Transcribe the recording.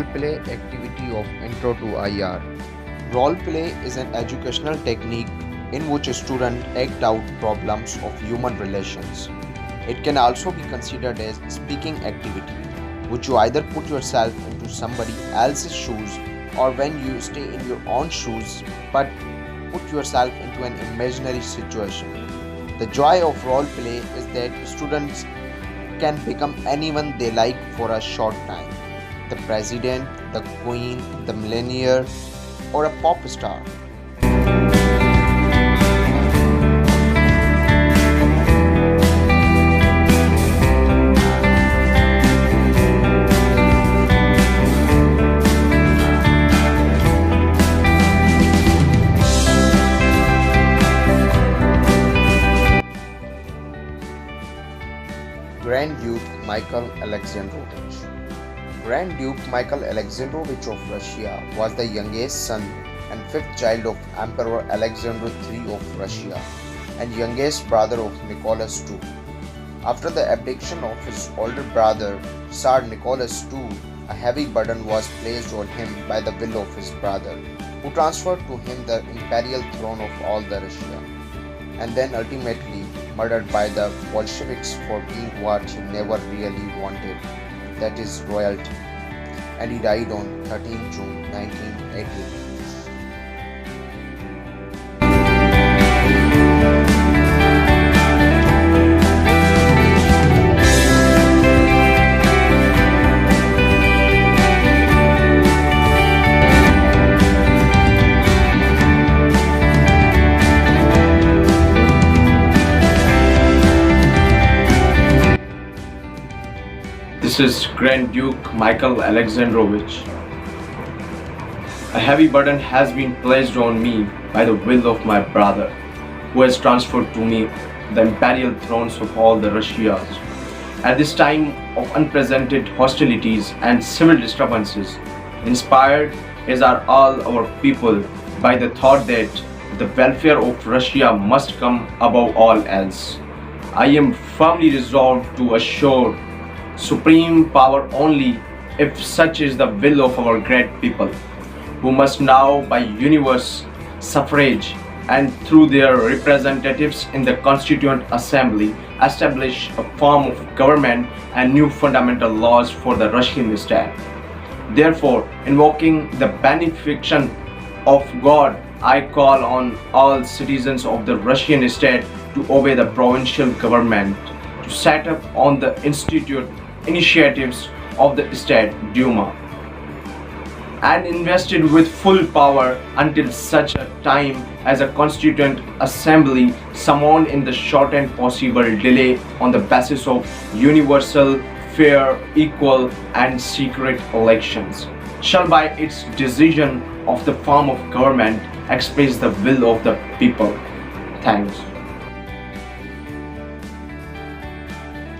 Role-play activity of Intro to IR. Role-play is an educational technique in which a student act out problems of human relations. It can also be considered as speaking activity, which you either put yourself into somebody else's shoes or when you stay in your own shoes but put yourself into an imaginary situation. The joy of role play is that students can become anyone they like for a short time. The president, the queen, the millionaire, or a pop star. Grand Duke Michael Alexandrovich. Grand Duke Michael Alexandrovich of Russia was the youngest son and fifth child of Emperor Alexander III of Russia and youngest brother of Nicholas II. After the abdication of his older brother, Tsar Nicholas II, a heavy burden was placed on him by the will of his brother, who transferred to him the imperial throne of all the Russia, and then ultimately murdered by the Bolsheviks for being what he never really wanted, that is royalty, and he died on 13 June 1980. This is Grand Duke Michael Alexandrovich. A heavy burden has been placed on me by the will of my brother, who has transferred to me the imperial thrones of all the Russias. At this time of unprecedented hostilities and civil disturbances, inspired as are all our people by the thought that the welfare of Russia must come above all else, I am firmly resolved to assure supreme power only if such is the will of our great people, who must now by universal suffrage and through their representatives in the Constituent Assembly establish a form of government and new fundamental laws for the Russian state. Therefore, invoking the benefaction of God, I call on all citizens of the Russian state to obey the provincial government, to set up on the initiatives of the State Duma, and invested with full power until such a time as a Constituent Assembly summoned in the shortened possible delay on the basis of universal, fair, equal, and secret elections shall by its decision of the form of government express the will of the people. Thanks.